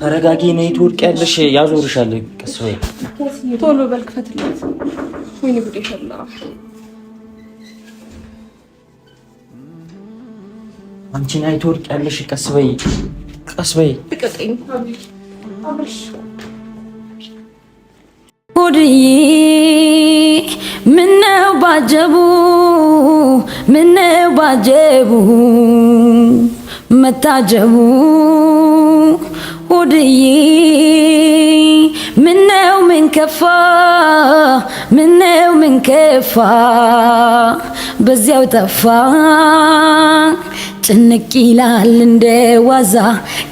ተረጋጊ ነይ ትወድቂያለሽ ያዞርሻል ቀስ በይ ቶሎ በል ክፈትላት ወይኔ ጉዴ ፈላ አንቺ ነይ ትወድቂያለሽ ቀስ በይ ልቀቀኝ አብርሽ ሆድዬ ምነው ባጀቡ መታጀቡ ሆድዬ ምነው ምን ከፋ በዚያው ጠፋ ጭንቅ ይላል እንደ ዋዛ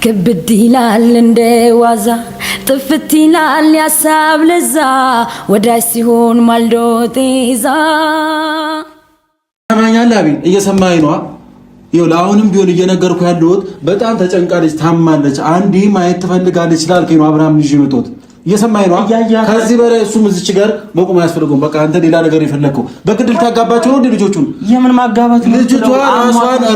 ክብድ ይላል እንደ ዋዛ ጥፍት ይላል ያሳብ ለዛ ወዳጅ ሲሆን ማልዶ ጤዛ ሰማኛለህ አቤል እየሰማኸኝ ነው ይኸው ለአሁንም ቢሆን እየነገርኩ ያለሁት በጣም ተጨንቃለች ታማለች አንዴ ማየት ትፈልጋለች ስላልከኝ ነው አብርሃም ልጅ መጥቶት እየሰማኸኝ ነው ከዚህ በላይ እሱም እዚች ጋር መቆም አያስፈልገውም በቃ አንተ ሌላ ነገር የፈለከው በግድል ታጋባቸው ነው ልጆቹን የምን ማጋባት ልጅቷ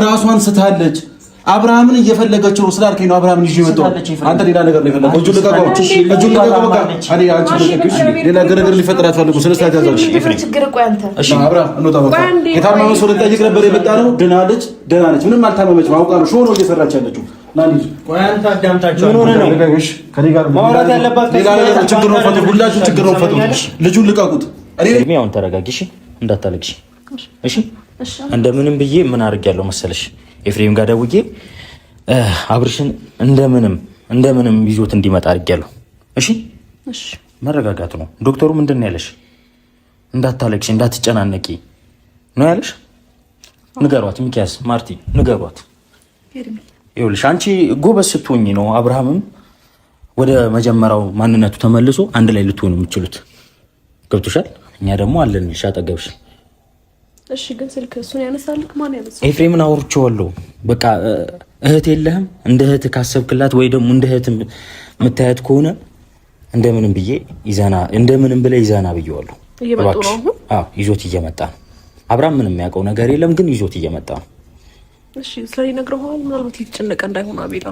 ራሷን ስታለች አብርሃምን እየፈለገችው ነው ስላልከኝ ነው አብርሃምን ይዤ መጣሁ አንተ ሌላ ነገር ነው የፈለከው እጁን ልቀቀው በቃ አዲ አንቺ ልቀቅሽ ሌላ ነገር ሊፈጠር አትፈልጉ ስለዚህ ታዛዝሽ ችግር ቆይ አንተ እሺ አብርሃም እንውጣ በቃ የታመመ ሰው ልጠይቅ ነበር የመጣ ነው ድናለች ደህና ነች ምንም አልታመመችም አውቃ ነው ሾ ነው እየሰራች ያለችው ናንጂ ቆይ አንተ አዳምጣቸው ምን ሆነ ነው ልቀቅሽ ከኔ ጋር ማውራት ያለባት ሌላ ነገር ችግር ነው ፈቱ ሁላችሁ ችግር ነው ፈቱ ልጁን ልቀቁት እኔ አሁን ተረጋጊሽ እንዳታለቅሽ እሺ እንደምንም ብዬ ምን አድርጌያለሁ መሰለሽ ኤፍሬም ጋር ደውዬ አብርሽን እንደምንም ይዞት እንዲመጣ አድርጌያለሁ። እሺ መረጋጋት ነው። ዶክተሩ ምንድን ነው ያለሽ? እንዳታለቅሽ እንዳትጨናነቂ ነው ያለሽ። ንገሯት፣ ሚኪያስ ማርቲ ንገሯት። ይኸውልሽ አንቺ ጎበዝ ስትሆኚ ነው አብርሃምም ወደ መጀመሪያው ማንነቱ ተመልሶ አንድ ላይ ልትሆኑ የምትችሉት። ገብቶሻል? እኛ ደግሞ አለንልሽ አጠገብሽ። እሺ ግን ስልክ እሱን ያነሳልክ ማን ያነሳል? ኤፍሬምን አውርቼዋለሁ። በቃ እህት የለህም እንደ እህት ካሰብክላት ወይ ደግሞ እንደ እህት የምታያት ከሆነ እንደምንም ብለህ ይዘና ብየዋለሁ። እየመጡ ነው አሁን? አዎ ይዞት እየመጣ ነው። አብርሃም ምንም የሚያውቀው ነገር የለም ግን ይዞት እየመጣ ነው። እሺ ስለዚህ ነግረዋል። ምናልባት የተጨነቀ እንዳይሆን አቤላ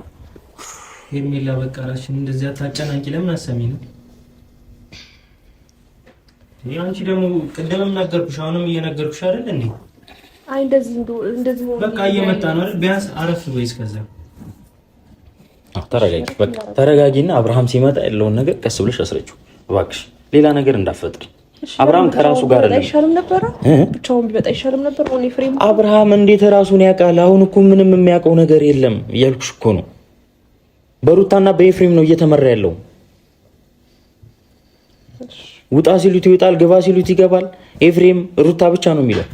ሄርሜላ በቃ እራስሽን እንደዚያ ታጨናንቂ ለምን አሰሚኝ? አንቺ ደግሞ ቅድምም ነገርኩሽ አሁንም እየነገርኩሽ አይደል እንዴ? አይ እንደዚህ በቃ እየመጣ ነው አይደል? ቢያንስ አረፍ በይ እስከዛ። ተረጋጊና አብርሃም ሲመጣ ያለውን ነገር ቀስ ብለሽ አስረጪው እባክሽ። ሌላ ነገር እንዳትፈጥሪ። አብርሃም ከራሱ ጋር አይሻልም ነበር? ብቻውን ቢመጣ አይሻልም ነበር? ኤፍሬም አብርሃም እንዴት ራሱን ያውቃል? አሁን እኮ ምንም የሚያውቀው ነገር የለም እያልኩሽ እኮ ነው። በሩታና በኤፍሬም ነው እየተመራ ያለው። ውጣ ሲሉት ይወጣል፣ ግባ ሲሉት ይገባል። ኤፍሬም ሩታ ብቻ ነው የሚለው።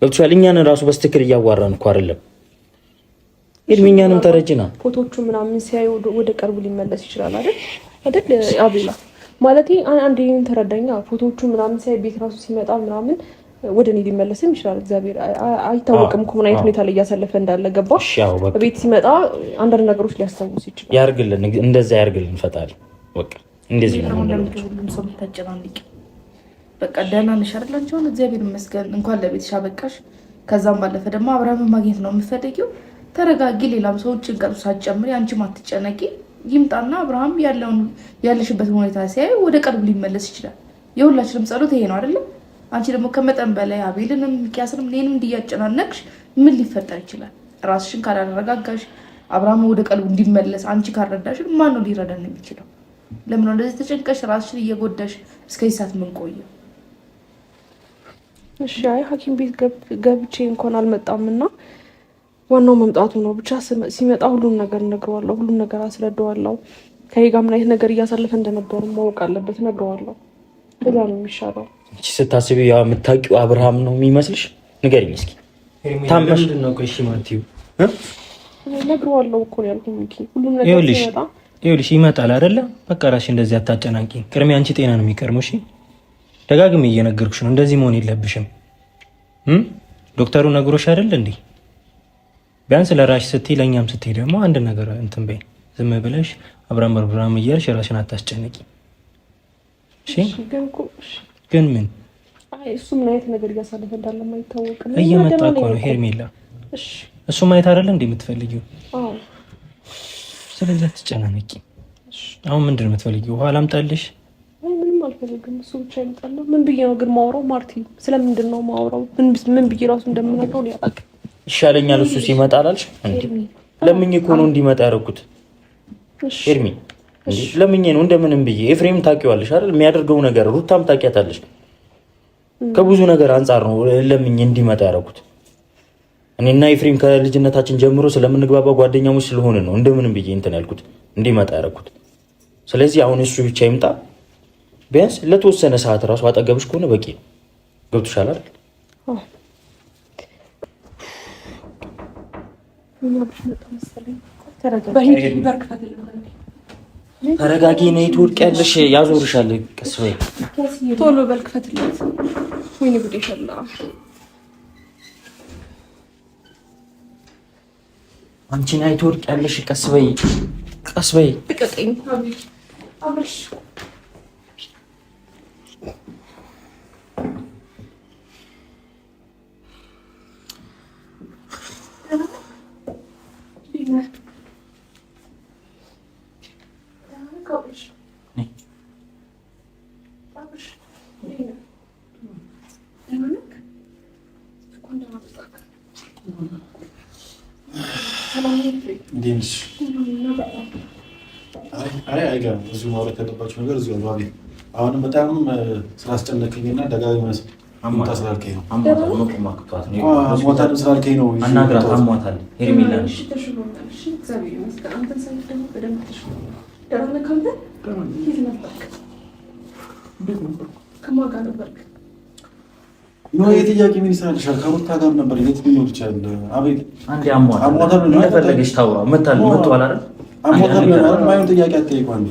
ገብቶሻል? እኛን ራሱ በስትክክል እያዋራን እኮ አይደለም። እድሜኛንም ተረጅና ፎቶቹ ምናምን ሲያዩ ወደ ቀርቡ ሊመለስ ይችላል አይደል አቤላ? ማለቴ አንዴ ተረዳኛ። ፎቶቹ ምናምን ሲያይ ቤት ራሱ ሲመጣ ምናምን ወደ እኔ ሊመለስም ይችላል። እግዚአብሔር አይታወቅም እኮ ምን አይነት ሁኔታ ላይ እያሳለፈ እንዳለ ገባሽ? ቤት ሲመጣ አንዳንድ ነገሮች ሊያስታውስ ይችላል። ያርግልን፣ እንደዛ ያርግልን ፈጣሪ። በቃ እንደዚህ ነው ሁሉም ሰው ተጨናንቂ። በቃ ደህና ነሽ አይደላችሁ? እግዚአብሔር ይመስገን እንኳን ለቤትሽ አበቃሽ። ከዛም ባለፈ ደግሞ አብርሃምን ማግኘት ነው የምትፈልጊው። ተረጋጊ። ሌላም ሰው ጭንቀቱ ሳትጨምሪ አንቺም አትጨነቂ። ይምጣና አብርሃም ያለሽበትን ሁኔታ ሲያይ ወደ ቀልቡ ሊመለስ ይችላል። የሁላችንም ጸሎት ይሄ ነው አይደለም? አንቺ ደግሞ ከመጠን በላይ አቤልንም ሚኪያስንም እኔንም እንዲያጨናነቅሽ ምን ሊፈጠር ይችላል? ራስሽን ካላረጋጋሽ አብርሃም ወደ ቀልቡ እንዲመለስ አንቺ ካልረዳሽ ማን ነው ሊረዳን የሚችለው? ለምን ነው እንደዚህ ተጨንቀሽ ራስሽን እየጎዳሽ እስከዚህ ሰዓት ምን ቆየ? እሺ አይ ሐኪም ቤት ገብቼ እንኳን አልመጣምና ዋናው መምጣቱ ነው። ብቻ ሲመጣ ሁሉን ነገር እነግረዋለሁ፣ ሁሉን ነገር አስረዳዋለሁ። ከሄጋ ምን አይነት ነገር እያሳለፈ እንደነበሩ ማወቅ አለበት፣ እነግረዋለሁ። ከዛ ነው የሚሻለው። እቺ ስታስቢ ያ የምታውቂው አብርሃም ነው የሚመስልሽ? ንገሪኝ እስኪ። ታመሽ ነው? ቆይ እሺ ማቲው እነግረዋለሁ እኮ ነው ያልኩኝ። ሚኪ ሁሉም ነገር ሲመጣ ይኸውልሽ ይመጣል አይደለ? በቃ ራስሽ እንደዚህ አታጨናንቂ። ቅድሚያ አንቺ ጤና ነው የሚቀርመው። እሺ ደጋግሜ እየነገርኩሽ ነው፣ እንደዚህ መሆን የለብሽም። ዶክተሩ ነግሮሽ አይደል እንዴ? ቢያንስ ለራስሽ ስትይ ለእኛም ስትይ ደግሞ አንድ ነገር እንትን በይ። ዝም ብለሽ አብራም እያልሽ ራስሽን አታስጨንቂ። እሺ ግን ምን እሱ ምን አይነት ነገር እያሳለፈ እንዳለ ማይታወቅ ነው። እየመጣ እኮ ነው ሄርሜላ። እሱ ማየት አይደለ እንዴ የምትፈልጊው? አዎ። ስለዚህ አትጨናነቂ። አሁን ምንድን ነው የምትፈልጊው? ውሃ ላምጣልሽ? አይ ምንም አልፈልግም። እሱ ብቻ ይመጣል። ምን ብዬ ነው ግን ማውራው? ማርቲ ስለምንድን ነው ማውራው? ምን ብዬ ራሱ እንደምነግረው ሊያጣቅ ይሻለኛል። እሱ ሲመጣ አላልሽ እንዴ? ለምኜ እኮ ነው እንዲመጣ ያደረኩት። ኤርሚ እንዴ ለምኜ ነው እንደምንም ብዬ። ኤፍሬም ታውቂዋለሽ አይደል? የሚያደርገው ነገር ሩታም ታውቂያታለሽ። ከብዙ ነገር አንጻር ነው ለምኜ እንዲመጣ ያደረኩት። እኔና ኤፍሬም ከልጅነታችን ጀምሮ ስለምንግባባ ጓደኛሞች ስለሆነ ነው እንደምንም ብዬ እንትን ያልኩት እንዲመጣ ያደረኩት። ስለዚህ አሁን እሱ ብቻ ይምጣ። ቢያንስ ለተወሰነ ሰዓት ራሱ አጠገብሽ ከሆነ በቂ ነው። ገብቶሻል አይደል? ተረጋጊ። ነይ ትወድቂያለሽ። ያዞርሻል። ቀስ በይ ቶሎ በል ክፈትለት። ወይኔ ጉዴ ፈላ። አንቺ ነይ ትወድቂያለሽ። ቀስ በይ ቀስ በይ። ልቀቀኝ አብርሽ። አይገርም። እዚሁ ማውራት ያለባቸው ነገር እዚሁ አባቢ አሁንም በጣም ስላስጨነቀኝና ደጋግመህ ስላልከኝ ነው። አሟታል ስላልከኝ ነው። አናግራት። አሟታል ሄርሜላ ነሽ። የጥያቄ ሚኒስትር አልሻል ከሩታ ጋር ነበር። የት ሊኖር ይችላል? አቤት አንዴ አሟታል እንደፈለገች ታውራ። መጥቷል አይደል? አሟታል ማየውን ጥያቄ አትጠይቁ። አንዴ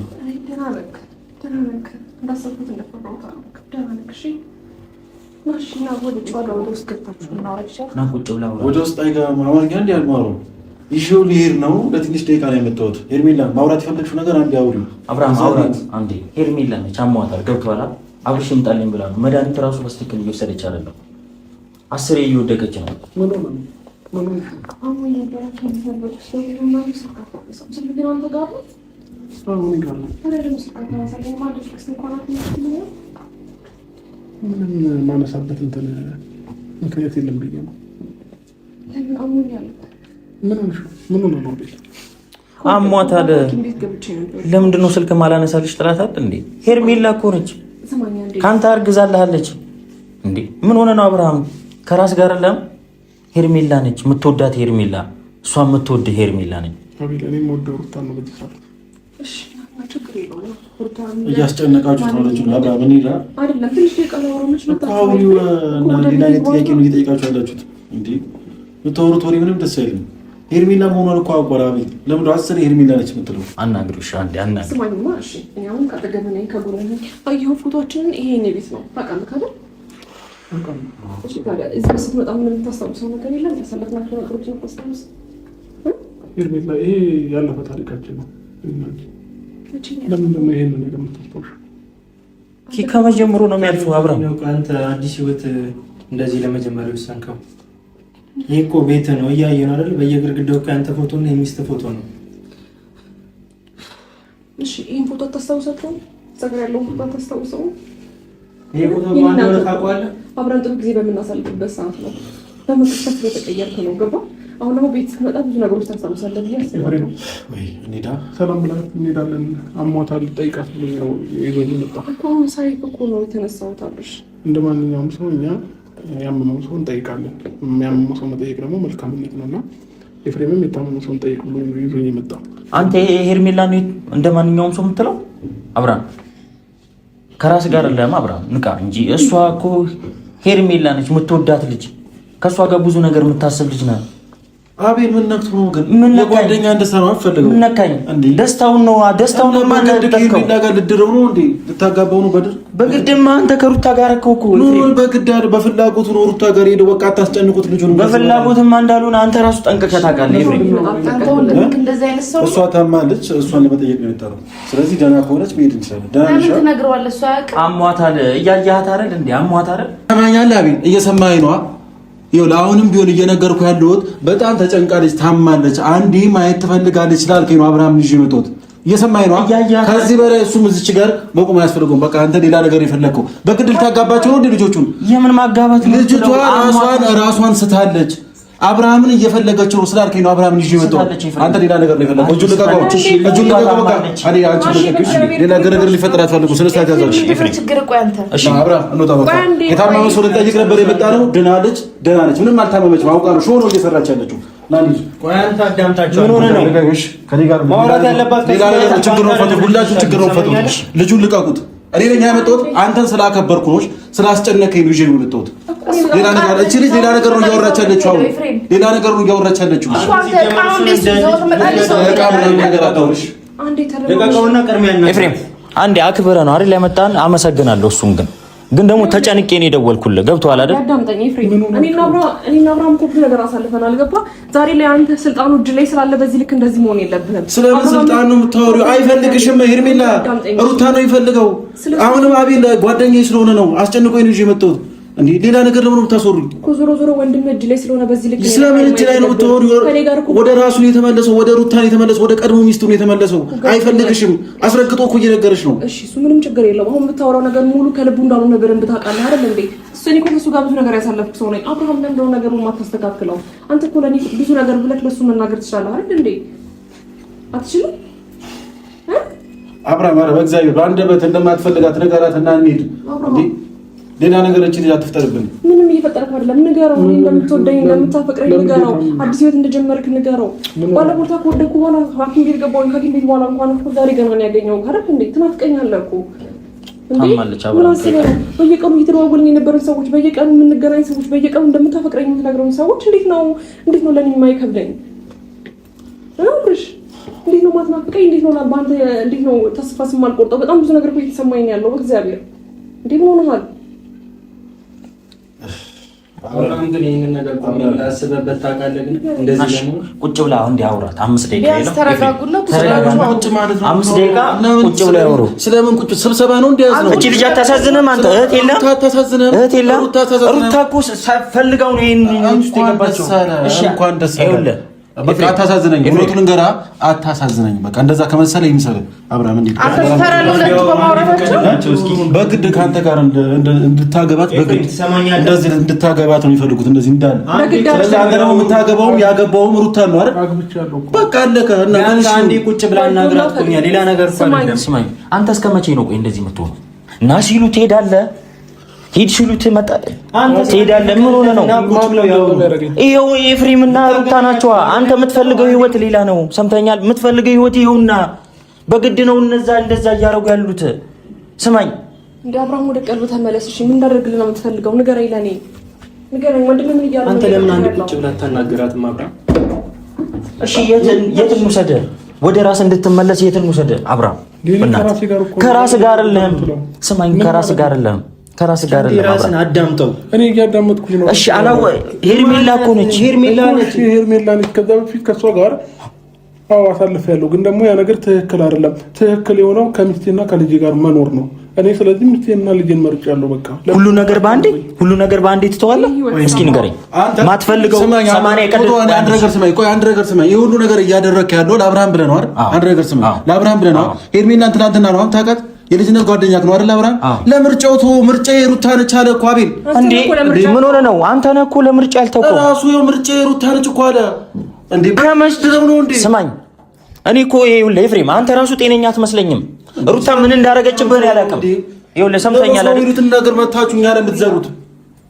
ወደ ውስጥ አይገባም። አማርኛ እንዲ ያልማረው ይዤው ሊሄድ ነው። ለትንሽ ደቂቃ ነው የመጣሁት። ሄርሜላ ማውራት የፈለግሽው ነገር አንዴ አውሪው። አብርሃም አውራት አንዴ። ሄርሜላ ነች አሟታል። ገብቶሃል? አብርሽ ይምጣልኝ ብላ ነው። መድኃኒት ራሱ በስትክክል እየወሰደች አይደለም። 10 እየወደቀች ነው። ምንም ማነሳበት እንትን ምክንያት የለም ብዬ ነው። ምን ነው አሟታል። ለምንድን ነው ስልክ ማላነሳልሽ? ጥላታል እንዴ? ሄርሜላ እኮ ነች። ካንተ አርግዛለች እንዴ? ምን ሆነ ነው አብርሃም? ከራስ ጋር አይደለም። ሄርሜላ ነች የምትወዳት ሄርሜላ፣ እሷ የምትወድ ሄርሜላ ነች። እያስጨነቃችሁ ነው። ልጁ አብርሃም ምን ይላል? አይደለም ትንሽ የቀላወሮች አውሪው እና ሌላ አይነት ጥያቄ ነው እየጠየቃችሁ ያላችሁት እንዴ? የምታወሩት ወሬ ምንም ደስ አይልም። ሄርሜላ መሆኗን እኮ አቋራቢ ለምን 10 ሄርሜላ ነች የምትለው? አናግሩሽ አንዴ አናግሩ። ስማኝማ እሺ፣ እኔ አሁን ካጠገብ ነኝ ከጎን አየሁ ፎቶአችንን። ይሄ የኔ ቤት ነው ታውቃለህ አይደል? እሺ ታዲያ እዚህ ስትመጣ ምን የምታስታውሰው ነገር የለም? ያሳለፍናቸው ነገሮችን ታስታውስ? ሄርሜላ ይሄ ያለፈ ታሪካችን ነው። ለምን ደግሞ ይሄን ነገር የምታስታውሰው? ከመጀመሩ ነው የሚያልፈው። አብርሃም አንተ አዲስ ህይወት እንደዚህ ለመጀመሪያ ወሰንከው? ይህ እኮ ቤት ነው፣ እያየ ነው አይደል? በየግድግዳው እኮ ያንተ ፎቶ እና የሚስት ፎቶ ነው። እሺ ይሄን ፎቶ አታስታውሳቸውም? ጸጉር ያለውን ፎቶ አታስታውሰውም? ይሄ ፎቶ ማን ነው ታውቀዋለህ? አብረን ጥሩ ጊዜ በምናሳልፍበት ሰዓት ነው። በመቅሰፍ ስለተቀየርክ ነው። ገባ? አሁን ደግሞ ቤት ስትመጣ ብዙ ነገሮች ታስታውሳለህ ብዬ አስባለሁ። ሰላም ብላ እንሄዳለን። አሟታል ጠይቃት ብሎኝ ነው ይዞኝ መጣ እኮ። ሳይክ እኮ ነው የተነሳሁት አብርሽ። እንደ ማንኛውም ሰው እኛ ያመመው ሰው እንጠይቃለን። የሚያመመው ሰው መጠየቅ ደግሞ መልካምነት ነው እና ኤፍሬምም የታመመው ሰው እንጠይቅ ብሎ ይዞኝ የመጣ። አንተ ሄርሜላ እንደ ማንኛውም ሰው የምትለው አብርሃም ከራስ ጋር ለማ አብርሃም ንቃ እንጂ እሷ እኮ ሄርሜላ ነች የምትወዳት ልጅ፣ ከእሷ ጋር ብዙ ነገር የምታስብ ልጅ ናት። አቤል ምን ነክቶ ነው ግን? የጓደኛ እንደሰራው አፈልገው ምን ነካኝ? ደስታውን ነው ማን ተከከው ጋር ልድረው ነው እንዴ? ልታጋባው ነው በድር? በግድማ አንተ ከሩታ ጋር እኮ ነው በግድ አይደል? በፍላጎቱ ነው ሩታ ጋር ሄደው በቃ አታስጨንቁት ልጁን። በፍላጎትማ እንዳልሆነ አንተ ራሱ ጠንቅቀህ ታውቃለህ። እሷ ታማለች፣ እሷን ለመጠየቅ ነው የጠራው። ስለዚህ ደህና ከሆነች መሄድ እንችላለን። ደህና ነሽ? ትነግረዋለህ። እሷ ያውቃል። አሟታል። እያየሃት አይደል እንዴ? አሟታል። ሰማኛለህ አቤል? እየሰማኸኝ ነዋ? ይኸውልህ አሁንም ቢሆን እየነገርኩህ ያለሁት በጣም ተጨንቃለች፣ ታማለች፣ አንዴ ማየት ትፈልጋለች ስላልከኝ ነው አብርሃም ልጅ የመጣሁት። እየሰማኝ ነው። ከዚህ በላይ እሱም እዚች ጋር መቆም አያስፈልገውም። በቃ አንተ ሌላ ነገር የፈለግከው በግድ ልታጋባቸው ነው እንዴ ልጆቹን? የምን ማጋባት? ልጅቷ ራሷን ስታለች። አብርሃምን እየፈለገችው ስላልከኝ ነው አብርሃምን ይዤ የመጣሁት። አንተ ሌላ ነገር ነው የፈለገው። እጁን ልቀቀው፣ እጁን ልቀቀው። በቃ አዲ አንቺ ልቀቅሽ። ሌላ ግርግር ሊፈጠር አትፈልጉ። ስለዚህ ታዛዝሽ ችግር ቆይ አንተ እሺ፣ አብርሃም እንውጣ። በቃ የታመመ ሰው ልጠይቅ ነበር የመጣ ነው። ድናለች፣ ደህና ነች፣ ምንም አልታመመችም። አውቃ ነው ሾው ነው እየሰራች ያለችው። ናንዲ ቆይ አንተ አዳምጣቸው። ምን ሆነ ነው? ልቀቅሽ። ከኔ ጋር ማውራት ያለባት ሌላ ነገር ችግር ነው። ፈቱ፣ ሁላችሁም ችግር ነው። ፈቱ፣ ልጁን ልቀቁት። እኔ ነኝ ያመጣሁት። አንተን ስላከበርኩ ነው፣ ስላስጨነቀኝ ነው ይዤ የመጣሁት። ሌላ ነገር እቺ ልጅ ሌላ ነገር ነው እያወራች ያለችው። አሁን ሌላ ነገር ነው እያወራች ያለችው። ኤፍሬም አንዴ አክብረህ ነው አይደል ያመጣን? አመሰግናለሁ። እሱን ግን ደግሞ ተጨንቄ ነው የደወልኩልህ። ገብቶሃል አይደል? ያዳምጠኝ ኤፍሬም። እኔና አብርሃም እኮ ብዙ ነገር አሳልፈናል። ገባ? ዛሬ ላይ አንተ ስልጣኑ እጅ ላይ ስላለ በዚህ ልክ እንደዚህ መሆን የለብህም። ስለምን ስልጣን ነው የምታወሪው? አይፈልግሽም። ሄርሜላ ሩታ ነው ይፈልገው። አሁንም አቤል ጓደኛዬ ስለሆነ ነው አስጨንቆኝ ነው ይዤ የመጣሁት። እንዴ ሌላ ነገር ለምን የምታስወሩኝ? ዞሮ ዞሮ ወንድም እጅ ላይ ስለሆነ በዚህ ልክ ስለምን እጅ ላይ ነው የምታወሪው? ወደ ራሱ ነው የተመለሰው፣ ወደ ሩታ ነው የተመለሰው፣ ወደ ቀድሞ ሚስቱ ነው የተመለሰው። አይፈልግሽም። አስረግጦ እኮ እየነገረሽ ነው። እሺ እሱ ምንም ችግር የለውም። አሁን የምታወራው ነገር ሙሉ ከልቡ እንዳልሆነ በደንብ ታውቃለህ አይደል እንዴ? እኔ እኮ ከእሱ ጋር ብዙ ነገር ያሳለፍኩ ሰው ነኝ። አብርሃም ለምንድን ነው ነገሩን የማታስተካክለው? አንተ እኮ ለእኔ ብዙ ነገር ብለህ ለእሱ መናገር ትችላለህ አይደል እንዴ? አትችልም? አብርሃም ኧረ በእግዚአብሔር በአንደበት እንደማትፈልጋት ንገራት እና እንሂድ። ሌላ ነገር እቺ ልጅ አትፍጠርብን። ምንም እየፈጠርክ አይደለም። ንገረው፣ እኔ እንደምትወደኝ እንደምታፈቅረኝ ንገረው። አዲስ ህይወት እንደጀመርክ ንገረው። ባለፈው ከወደኩ በኋላ ሐኪም ቤት ገባሁኝ። ከሐኪም ቤት በኋላ እንኳን እኮ ዛሬ ገና ነው ያገኘው። ካረክ እንዴ ትናፍቀኛለህ እኮ እንዴ። በየቀኑ እየተደዋወልን የነበረን ሰዎች፣ በየቀኑ የምንገናኝ ሰዎች፣ በየቀኑ እንደምታፈቅረኝ የምትነግረኝ ሰዎች እንዴት ነው ለኔ የማይከብደኝ? አብርሽ እንዴት ነው ማትናፍቀኝ? እንዴት ነው በአንተ እንዴት ነው ተስፋ ስማልቆርጠው? በጣም ብዙ ነገር እኮ እየተሰማኝ ያለው በእግዚአብሔር። እንዴ ምን ሆነሃል? አብርሃም ግን ይሄንን ነገር አስበበት ታውቃለህ? ግን እንደዚህ ደግሞ ቁጭ ብላ አሁን አውራት 5 ደቂቃ ይለው ተረጋጉና ቁጭ ማለት ነው። 5 ደቂቃ ቁጭ ብላ ያወሩ። ስለምን ቁጭ ስብሰባ ነው እንደያዝ ነው? እቺ ልጅ አታሳዝንም? አንተ እህት የለም? እህት የለም? ሩታ እኮ ፈልጋው ነው ይሄን ውስጥ የገባችው። እሺ እንኳን ደስ ያለህ። በቃ አታሳዝነኝ፣ እውነቱን ልንገራ አታሳዝነኝ። በቃ እንደዛ ከመሰለ ይምሰል። አብርሃም በግድ ከአንተ ጋር እንድታገባት በግድ እንደዚህ እንድታገባት ነው የሚፈልጉት። እንደዚህ እንዳለ ስለዚህ አንተ ደግሞ የምታገባውም ያገባውም ሩታ ነው አይደል? በቃ አለቀ። እና አንዴ ቁጭ ብላ እናግራት እኮ ሌላ ነገር እኮ አይደለም። ስማኝ አንተ እስከ መቼ ነው ቆይ እንደዚህ የምትሆነው? እና ሲሉ ትሄዳለህ፣ ሂድ ሲሉ ትመጣለህ፣ ትሄዳለህ። ምን ሆነህ ነው? ይኸው ኤፍሬምና ሩታ ናቸው። አንተ የምትፈልገው ህይወት ሌላ ነው። ሰምተኛል? የምትፈልገው ህይወት ይኸውና፣ በግድ ነው እነዛ እንደዛ እያደረጉ ያሉት። ስማኝ እንደ አብርሃም ወደ ቀልብ ተመለስ። እሺ ምን እንዳደርግልህ ነው የምትፈልገው? ንገረኝ፣ ለኔ ንገረኝ። ወንድምህ ምን እያለ ነው? አንተ ለምን አንዴ ቁጭ ብላ ታናገራትም? አብርሃም እሺ የት እንውሰድህ? ወደ ራስ እንድትመለስ የት እንውሰድህ? አብርሃም ከራስ ጋር አይደለም። ስማኝ ከራስ ጋር አይደለም፣ ከራስ ጋር አይደለም። ራስን አዳምጠው። እኔ እያዳመጥኩኝ ነው። እሺ አላው ሄርሜላ እኮ ነች፣ ሄርሜላ ነች። ከዛ በፊት ከሷ ጋር አሳልፌያለሁ፣ ግን ደግሞ ያ ነገር ትክክል አይደለም። ትክክል የሆነው ከሚስቴና ከልጄ ጋር መኖር ነው። እኔ ስለዚህ ሚስቴና ልጄን መርጫለሁ። በቃ ሁሉ ነገር በአንዴ ትተዋለህ? እስኪ ንገረኝ። ማትፈልገው 80 ቀን አንድ ነገር ስማኝ፣ ቆይ አንድ ነገር ስማኝ። ይሄ ሁሉ ነገር እያደረክ ያለው ለአብርሃም ብለህ ነው አይደል? አንድ ነገር ስማኝ፣ ለአብርሃም ብለህ ነው። ሄርሜላን ትናንትና ነው ታውቃት? የልጅነት ጓደኛክ ነው አይደል? አብርሃም ለምርጫው ምርጫ የሩታ ነች አለ እኮ አቤል። እንዴ ምን ሆነ ነው? አንተ ነህ እኮ ለምርጫ ያልተውከው። ራሱ ምርጫ የሩታ ነች እኮ አለ። እንዴ ከመስደው ነው እንዴ? ስማኝ እኔ እኮ ይኸውልህ ኤፍሬም፣ አንተ ራሱ ጤነኛ አትመስለኝም። ሩታ ምን እንዳረገችብህ ያላቅም። ይኸውልህ ሰምተኛል አይደል? ሰውሪቱን ነገር መታችሁ እኛ ለምትዘሩት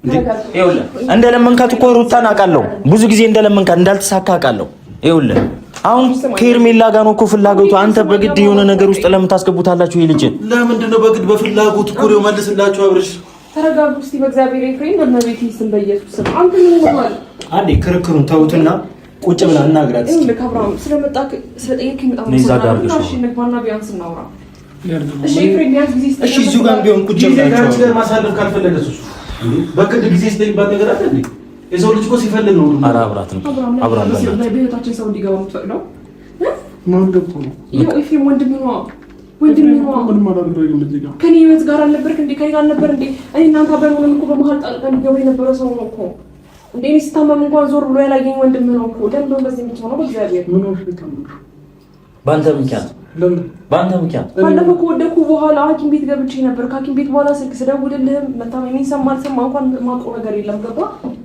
እንዴ። ይኸውልህ እንደለመንካት እኮ ሩታን አውቃለሁ። ብዙ ጊዜ እንደለመንካት እንዳልተሳካ አውቃለሁ። ይኸውልህ አሁን ከሄርሜላ ጋር ነው እኮ ፍላጎቱ። አንተ በግድ የሆነ ነገር ውስጥ ለምን ታስገቡታላችሁ? ይሄ ልጅ ለምንድን ነው በግድ በፍላጎት እኮ ነው መልስላችሁ። አብርሽ ተረጋጉ እስቲ በእግዚአብሔር ኤፍሬም፣ በመቤት ስም በኢየሱስ ስም። አንተ ምን ሆነሃል? አንዴ ክርክሩን ተውትና ቁጭ ብላ እናግራት። ለካብራም ስለመጣክ ስለጠየቅኝ በጣም እሺ፣ ንግባና ቢያንስ እናውራ። እሺ ኤፍሬም፣ ቢያንስ ጊዜ እሺ፣ እዚሁ ጋር ቢሆን ቁጭ ብላችሁ ጋር ማሳለፍ ካልፈለገስ እሱ በግድ ጊዜ ስለሚባል ነገር አለ እንዴ? የሰው ልጅ እኮ ሲፈልግ ነው። ኧረ አብራት ነው አብራት ነው በህይወታችን ሰው እንዲገባ የምትፈቅደው ማን ገብቶ ነው? ይሄ ኤፍሬም ወንድም ነው ምን ማለት ነው? እዚህ ጋር ከኔ ህይወት ጋር አልነበርክ እንዴ? ከኔ ጋር አልነበር እንዴ? እኔ እናንተ አብረን ሆነን እኮ በመሀል ጣልቃ ሊገባ የነበረ ሰው ነው እኮ እንዴ ስታመም እንኳን ዞር ብሎ ያላየኝ ወንድም ነው እኮ። ለምን ነው በዚህ የምትሆነው? በእግዚአብሔር ምን ሆነሽ ልታምሩ? በአንተ ምክንያት ለምን? በአንተ ምክንያት ባለፈው ከወደኩ በኋላ ሐኪም ቤት ገብቼ ነበር። ከሐኪም ቤት በኋላ ስልክ ስደውልልህም መታመሜን ሰማልሰማ እንኳን ማውቀው ነገር የለም። ገባ?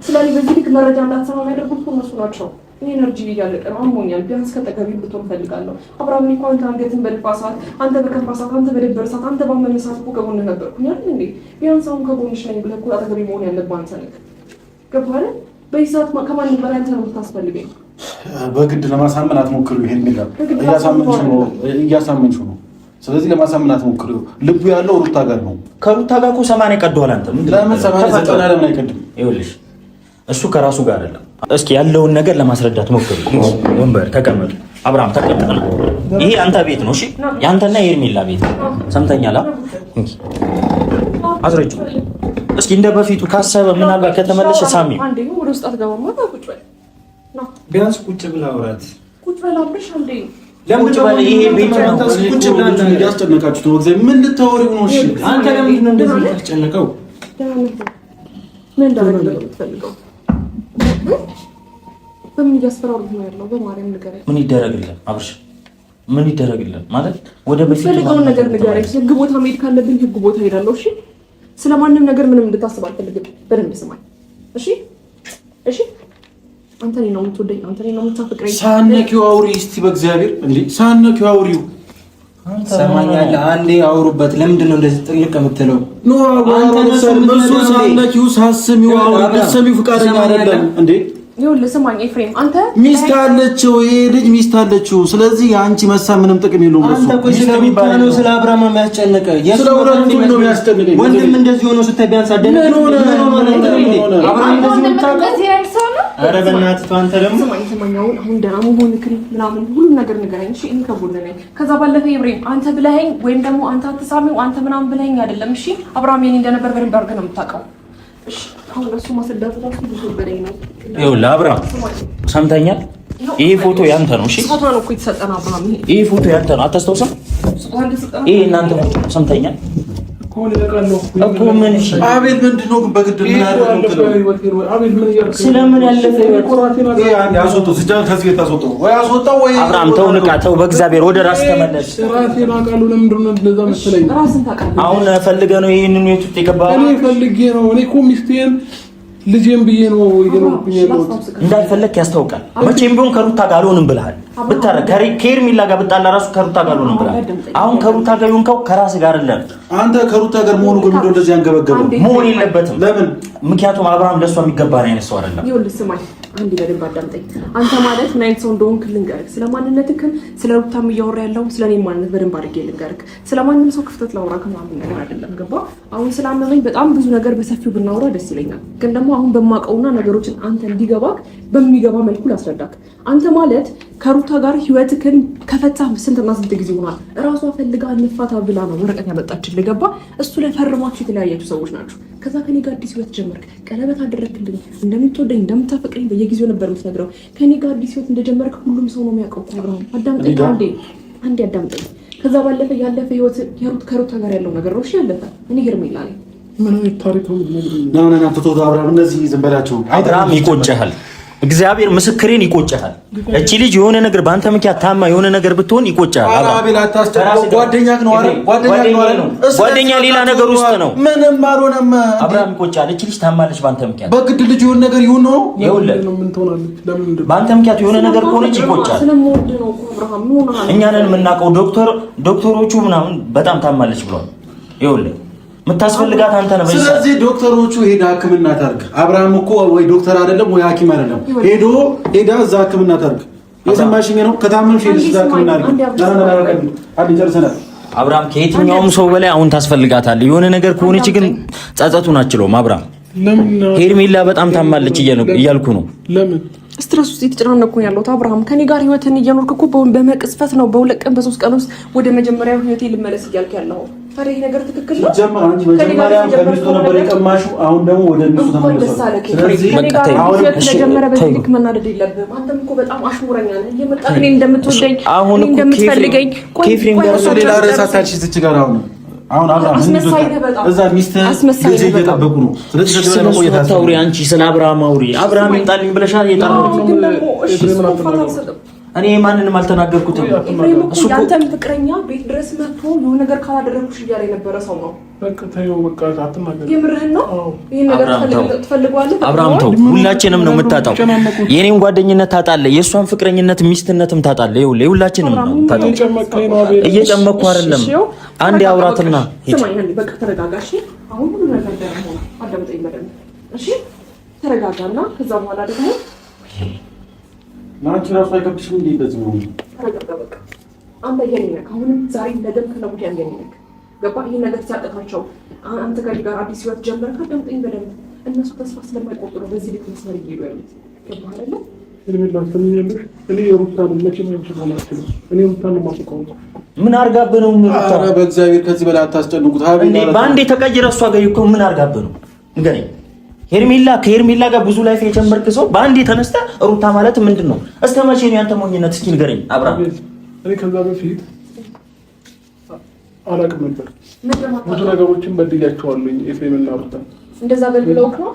ስለዚህ በዚህ ልክ መረጃ እንዳትሰማ የሚያደርጉት እነሱ ናቸው። ኤነርጂ እያለቀ ነው፣ አሞኛል። ቢያንስ ከጠገቢ ብትሆን ፈልጋለሁ። አብርሃም እኮ አንተ አንገትን በደፋ ሰዓት፣ አንተ በከፋ ሰዓት፣ አንተ በደበረ ሰዓት፣ አንተ ባመመ ሰዓት እኮ ከጎንህ ነበርኩኝ አይደል እንዴ? ቢያንስ አሁን ከጎንሽ ነኝ ብለህ እኮ አጠገቤ መሆን ያለብህ አንተ ነህ። ገባህ አይደል? በዚህ ሰዓት ከማንም በላይ አንተ ነው የምታስፈልገኝ። በግድ ለማሳመን አትሞክሩ። ይሄን ነገር እያሳመንሽው ነው። ስለዚህ ለማሳመን አትሞክሩ። ልቡ ያለው ሩታ ጋር ነው። ከሩታ ጋር እኮ 80 ቀዷል። አንተ ለምን 80 ለምን አይቀድም? ይኸውልሽ እሱ ከራሱ ጋር አይደለም። እስኪ ያለውን ነገር ለማስረዳት ሞክሩ። ወንበር ተቀመጡ። አብርሃም ተቀመጥ ነው። ይሄ አንተ ቤት ነው። እሺ ያንተና የኤርሜላ ቤት ሰምተኛል። አስረጁ እስኪ እንደ በፊቱ ካሰበ ምናልባት ከተመለሰ ሳሚ አንዴ ወደ ውስጥ አትገባማ። ቁጭ በል ነው። ቢያንስ ቁጭ ብላ አውራት። ቁጭ በል አብረሽ አንዴ ቁጭ በል። ይሄ ቤት ነው። ቁጭ ብላችሁ እያስጨነቃችሁት ነው። እግዚአብሔር ምን ልታወሪው ነው? እሺ አንተ ለምንድን ነው እንደዚህ የምታስጨንቀው? ምን እንዳደረገ ነው የምትፈልገው? በምን እያስፈራሩት ነው ያለው? በማርያም ንገረኝ። ምን ይደረግልን አብርሽ? ምን ይደረግልን ማለት ወደ በፊት ፈልገውን ነገር ንገረኝ። ህግ ቦታ መሄድ ካለብኝ ህግ ቦታ ሄዳለሁ። እሺ ስለማንም ነገር ምንም እንድታስብ አልፈልግም። በደንብ ስማኝ እሺ? እሺ አንተ ነው የምትወደኝ፣ አንተ ነው የምታፈቅረኝ። ሳነኪው አውሪ እስቲ በእግዚአብሔር እንዴ! ሳነኪው አውሪው ሰማኛለህ? አንዴ አውሩበት። ለምንድን ነው እንደዚህ ጥልቅ የምትለው? ኖ አንተ ነው ሳነኪው ሳስሚው አውሪ። በሰሚው ፍቃደኛ አይደለም እንዴ? ይኸውልህ ስማኝ ኤፍሬም፣ አንተ ሚስት አለችው፣ ይሄ ልጅ ሚስት አለችው። ስለዚህ አንቺ መሳ ምንም ጥቅም የለውም። አንተ እኮ ስለሚባለው ስለ አብርሃም የሚያስጨንቀው የሱራቱ ነው የሚያስጨንቀው። ወንድም እንደዚህ ሆኖ ስታይ ቢያንስ አደነ አብርሃም እንደዚህ ነው። ኧረ በእናትህ ተው። አንተ ደግሞ ስማኝ አሁን ደህና መሆንክን ምናምን ሁሉም ነገር ንገረኝ እሺ? እኔ ከጎንህ ነኝ። ከዛ ባለፈ ኤፍሬም አንተ ብለኸኝ ወይም ደግሞ አንተ አትሳሚው አንተ ምናምን ብለኸኝ አይደለም እሺ? አብርሃም የኔ እንደነበር በደንብ አድርገህ ነው የምታውቀው። እሺ አሁን እሱ ማስረዳት ራሱ ብዙ በደኝ ነው። ይኸውልህ አብርሃም ሰምተኛል? ይሄ ፎቶ ያንተ ነው። እሺ ፎቶ ነው እኮ የተሰጠን አብርሃም። ይሄ ፎቶ ያንተ ነው። አታስታውስም? ይሄ እናንተ ፎቶ ሰምተኛል ኮን ያቃለው እኮ ምን? እሺ አቤል ምንድን ነው ግን በግድ ምን ያደርጋል? አቤል ምን ያደርጋል? ስለምን ያለፈ ያስወጣው ሲጃን ከዚህ ቤት አስወጣው ወይ አስወጣው ወይ አብርሃም ተው፣ ንቃ፣ ተው፣ በእግዚአብሔር ወደ ራስ ተመለስ። ራሴን አውቃለሁ። ለምንድን ነው እንደዛ መሰለኝ? ራስን ታውቃለህ። አሁን ፈልገህ ነው ይሄንን ቤት ውስጥ የገባኸው? እኔ ፈልጌ ነው። እኔ እኮ ሚስቴን ልጄን ብዬ ነው እየኖርኩኝ ያለሁት። እንዳልፈለክ ያስታውቃል። መቼም ቢሆን ከሩታ ጋር አልሆንም ብለሃል። ብታረግ ከኤርሜላ ጋር ብጣላ ራሱ ከሩታ ጋር አልሆንም ብለሃል። አሁን ከሩታ ጋር የሆንከው ከራስህ ጋር አይደለም። አንተ ከሩታ ጋር መሆኑ ግን እንደው እንደዚህ አንገበገበው መሆን የለበትም። ለምን? ምክንያቱም አብርሃም ለእሷ የሚገባን አይነት ሰው አይደለም። ይኸውልህ ስማኝ አንዴ በደንብ አዳምጠኝ። አንተ ማለት ምን አይነት ሰው እንደሆንክ ልንገርህ። ስለ ማንነትህም ስለ ሩታም እያወራ ያለው ስለ እኔ ማንነት በደንብ አድርጌ ልንገርህ። ስለ ማንም ሰው ክፍተት ላውራ ከምናምን ነገር አይደለም። ገባ? አሁን ስላመመኝ በጣም ብዙ ነገር በሰፊው ብናወራ ደስ ይለኛል። ግን ደግሞ አሁን በማውቀውና ነገሮችን አንተ እንዲገባክ በሚገባ መልኩ ላስረዳክ። አንተ ማለት ከሩታ ጋር ህይወትህን ከፈታህ ስንትና ስንት ጊዜ ሆኗል። እራሷ ፈልጋ እንፋታ ብላ ነው ወረቀት ያመጣችልህ። ገባ? እሱ ላይ ፈርማችሁ የተለያያችሁ ሰዎች ናችሁ። ከዛ ከኔ ጋር አዲስ ህይወት ጀመርክ። ቀለበት አደረግልኝ። እንደምትወደኝ እንደምታፈቅረኝ በየጊዜው ነበር የምትነግረው። ከኔ ጋር አዲስ ህይወት እንደጀመርክ ሁሉም ሰው ነው የሚያውቀው። አብርሃም አዳምጠኝ፣ አንዴ አዳምጠኝ። ከዛ ባለፈ ያለፈ ህይወት ከሩታ ጋር ያለው ነገር ነው። እሺ ያለፈ እኔ ሄርሜላ ነኝ። ምን አይነት ታሪክ ነው የምትነግረኝ? ና ፍቶት አብርሃም፣ እነዚህ ዝም በላቸው። አብርሃም ይቆጨሃል። እግዚአብሔር ምስክሬን ይቆጨሃል። እቺ ልጅ የሆነ ነገር በአንተ ምክንያት ታማ የሆነ ነገር ብትሆን ይቆጨሃል። አቤል አታስጨንቀው። ጓደኛህ ነው አይደል? ጓደኛ ሌላ ነገር ውስጥ ነው። ምንም አልሆነም። አብርሃም ይቆጨሃል። እቺ ልጅ ታማለች በአንተ ምክንያት። በግድ ልጅ የሆነ ነገር ይሁን ነው። ይኸውልህ ምን ትሆናለች? ለምን በአንተ ምክንያት የሆነ ነገር ከሆነች ይቆጨሃል። ስለምወድ ነው እኮ አብርሃም። ምን ሆነሃል? እኛ ነን የምናውቀው። ዶክተሮቹ ምናምን በጣም ታማለች ብሏል። ይኸውልህ የምታስፈልጋት አንተ ነህ። ስለዚህ ዶክተሮቹ ሄዳ ሕክምና ታርግ። አብርሃም እኮ ወይ ዶክተር አይደለም ወይ ሐኪም አይደለም። ሄዳ እዛ ሕክምና ታርግ። የሰማሽኝ ነው። ከታመምሽ ሄደሽ እዛ ሕክምና አድርግ። ጨርሰናል። አብርሃም ከየትኛውም ሰው በላይ አሁን ታስፈልጋታለህ። የሆነ ነገር ከሆነች ግን ጸጸቱን አችለውም። አብርሃም ሄርሜላ በጣም ታማለች እያልኩ ነው። ለምን ስትረስ ውስጥ የተጨናነኩ ነው ያለሁት። አብርሃም ከኔ ጋር ህይወትን እየኖርክ እኮ በመቅስፈት ነው በሁለት ቀን በሶስት ቀን ውስጥ ወደ መጀመሪያው ህይወቴ ልመለስ እያልክ ያለው። ታዲያ ይሄ ነገር ትክክል ነው? ጀመር አንቺ መጀመሪያ ከሚስቱ ነበር የቀማሽው፣ አሁን ደግሞ ወደ ሚስቱ ተመለሰ። ስለዚህ አሁን ተጀመረ። በዚህ ልክ መናደድ የለብህም። አንተም እኮ በጣም አሽሙረኛ ነህ። እየመጣህ እኔ እንደምትወደኝ እኔ እንደምትፈልገኝ ከኤፍሬም ጋር ሌላ ርዕስ አታልሽ። እዚህ ጋር አሁን አሁን አብርሃም እዛ ሚስትህ ልጅ እየጠበቁ ነው። ስለዚህ ታውሪ አንቺ ስለ አብርሃም አውሪ። አብርሃም ይምጣልኝ ብለሻል። እኔ ማንንም አልተናገርኩትም። እሱ ያንተም ፍቅረኛ ቤት ድረስ መጥቶ የሆነ ነገር ካላደረኩሽ እያለ የነበረ ሰው ነው። በቃ ተይው፣ በቃ አትናገር። የምርህን ነው? ይሄን ነገር ትፈልገዋለህ? አብርሃም ተው፣ ሁላችንም ነው የምታጣው። የኔን ጓደኝነት ታጣለህ፣ የእሷን ፍቅረኝነት ሚስትነትም ታጣለህ። ይኸውልህ ሁላችንም ነው ታጣው። እየጨመኩ አይደለም። አንዴ አውራትና ስማኝ፣ በቃ ተረጋጋሽ። አሁን ሁሉ ነገር ደረሰ። አዳምጠኝ በደንብ እሺ። ተረጋጋና ከዛ በኋላ ደግሞ ማንቺ ራሱ አይከብድሽም እንዴ? እንደዚህ ነው። ተረጋጋ በቃ። አንተ የኔነህ አሁንም ዛሬ እንደደም ከነቡት ያንገኝነህ ገባ። ይሄን ነገር ሲያጠፋቸው አንተ ጋር አዲስ ህይወት ጀመርክ። አዳምጠኝ በደንብ። እነሱ ተስፋ ስለማይቆርጡ ነው በዚህ ልክ መስመር እየሄዱ ያሉት። ገባ አይደለ? እኔ የሩታን መቼም አይችላልም። እኔ ሩታን ማጥቆም ምን አርጋብህ ነው? ኧረ በእግዚአብሔር ከዚህ በላይ አታስጨንቁት። እንዴ ባንዴ ተቀይረ እሷ ጋር እኮ ምን አርጋብህ ነው? ንገረኝ። ከሄርሜላ ጋር ብዙ ላይፍ የጀመርክ ሰው በአንዴ ተነስተ ሩታ ማለት ምንድን ነው? እስከ መቼ ነው ያንተ ሞኝነት? እስኪ ንገረኝ አብርሃም። እኔ ከዛ በፊት አላውቅም ነበር። ብዙ ነገሮችን በድያቸዋለሁ። ኤፍሬምና ሩታ እንደዛ በልብለው ነው።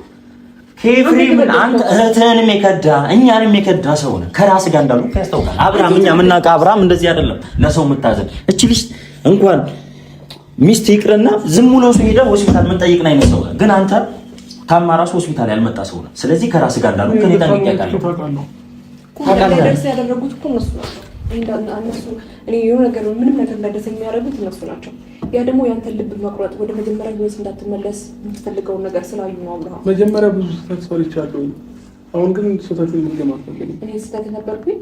ኤፍሬም አንተ እህትህንም የከዳ እኛንም የከዳ ሰው ነህ። ከራስ ጋር እንዳሉ ያስታውቃል። አብርሃም እኛ የምናውቀው አብርሃም እንደዚህ አይደለም። ለሰው የምታዘን እቺ ልጅ እንኳን ሚስት ይቅርና ዝም ብሎ ሰው ሄደ ሆስፒታል ምን ጠይቅ ነው አይነት ሰው ነህ። ግን አንተ ታማ ራስ ሆስፒታል ያልመጣ ሰው ነህ። ስለዚህ ከራስ ጋር እንዳሉ ከኔ ጠይቅ ያውቃለሁ። ደርስ ያደረጉት እኮ እነሱ ናቸው። እኔ የሆነ ነገር ምንም ነገር እንዳይደርስ የሚያደርጉት እነሱ ናቸው። ያ ደግሞ ያንተን ልብ መቁረጥ፣ ወደ መጀመሪያ ህይወት እንዳትመለስ የምትፈልገውን ነገር ስላዩ ነው። አብርሃም መጀመሪያ ብዙ ስህተት ሰርቻለሁ። አሁን ግን ስህተት የሚገማፈልኝ እኔ ስህተት ነበርኩኝ።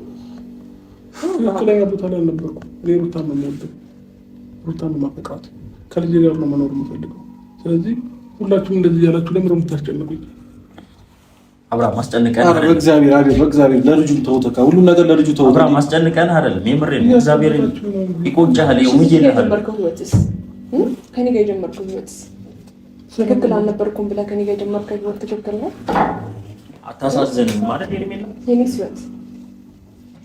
ትክክለኛ ቦታ ላይ አልነበርኩም። እኔ ሩታን ነው የምወደው፣ ሩታን ነው የማፈቅራት፣ ከልጄ ጋር ነው መኖር የምፈልገው። ስለዚህ ሁላችሁም እንደዚህ ያላችሁ ለምን ነው የምታስጨንቁኝ? አብርሃም ማስጨንቀን አይደለም። በእግዚአብሔር ለልጁ ተውት። ሁሉ ነገር ለልጁ ተውት። አብርሃም ማስጨንቀን አይደለም። የምሬን ነው። እግዚአብሔር ይቆጫል። ይሁን ከኔ ጋር የጀመርከው ህይወትስ ትክክል አልነበርኩም ብለህ ከኔ ጋር የጀመርከው ህይወት ትክክል ነው? አታሳዝንም ማለት የኔ የኔስ ህይወት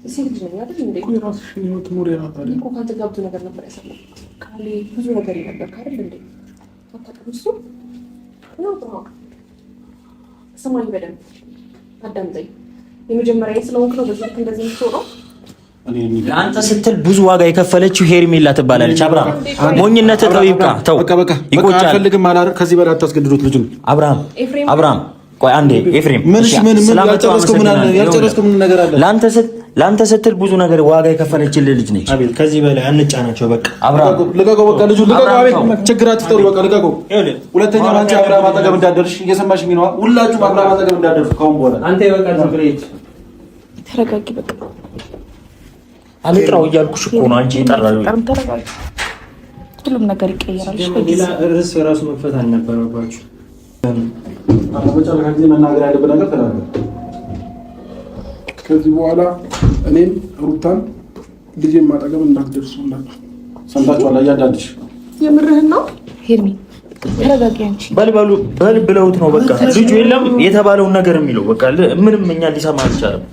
ሴት ልጅ ነኝ አይደል እንዴ? የራስሽን ህይወት ኑሪ። ያታለ እኮ ካንተ ጋር ብዙ ነገር ነበር ያሳለፍኩት። ካሌ ብዙ ነገር ነበር አይደል እንዴ? አታውቅም እሱ ነው ብራ ሰማኝ በደንብ አዳምጠኝ። የመጀመሪያ ስለሆንክ ነው በዚህ ልክ እንደዚህ የምትሆነው። ለአንተ ስትል ብዙ ዋጋ የከፈለችው ሄርሜላ ትባላለች። አብርሃም ሞኝነት ተው፣ ይብቃ፣ ተው፣ ይቆጫል። አልፈልግም አላረክ። ከዚህ በላይ አታስገድዱት ልጁን። አብርሃም ቆይ አንዴ ኤፍሬም፣ ምን ያልጨረስከው ምን ነገር አለ? ለአንተ ስትል ብዙ ነገር ዋጋ የከፈለችልህ ልጅ ነች። አቤት፣ ከዚህ በላይ አንጫናቸው። በቃ አብርሃም ልቀቀው፣ በቃ ልጁ ልቀቀው። አቤት፣ ችግር አትፍጠሩ። በቃ ልቀቀው። ሁለተኛ አንቺ አብርሃም አጠገብ እንዳደርሽ እየሰማሽኝ ነው። ሁላችሁም አብርሃም አጠገብ እንዳደርሽ ከአሁን በኋላ አንተ በቃ ዝምብለህ ተረጋጊ። በቃ አልጥራው እያልኩሽ እኮ ነው። አንቺ ይጠራል። ተረጋጊ፣ ሁሉም ነገር ይቀየራል። ሌላ ርዕስ ራሱ መክፈት አልነበረባችሁ። በመጨረሻ ጊዜ መናገር ያለብህ ነገር ተናገር። ከዚህ በኋላ እኔም ሩታን ልጄን ማጠገብ እንዳትደርሱላችሁ። ሰምታችኋል? እያንዳንድሽ የምርህን ነው? ሄርሚ ተረጋጊ። አንቺ በል ብለውት ነው በቃ ልጁ የለም የተባለውን ነገር የሚለው በቃ ምንም እኛ ሊሰማ አልቻለም።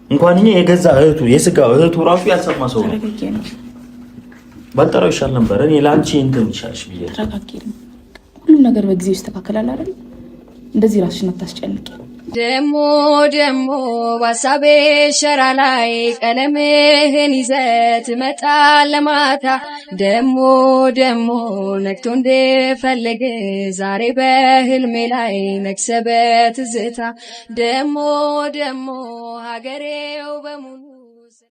እንኳን እኛ የገዛ እህቱ የስጋ እህቱ ራሱ ያልሰማ ሰው ነው። ባጠራው ይሻል ነበር። እኔ ለአንቺ እንትን ይሻልሽ ብዬ ተረጋጊ። ሁሉም ነገር በጊዜው ይስተካከላል አይደል? እንደዚህ ራስሽን አታስጨንቂ። ደሞ ባሳቤ ሸራ ላይ ቀለምህን ይዘህ ትመጣለህ ማታ። ደሞ ነግቶ እንደፈለገ ዛሬ በህልሜ ላይ ነግሰህ በትዝታ። ደሞ ሀገሬው በሙሉ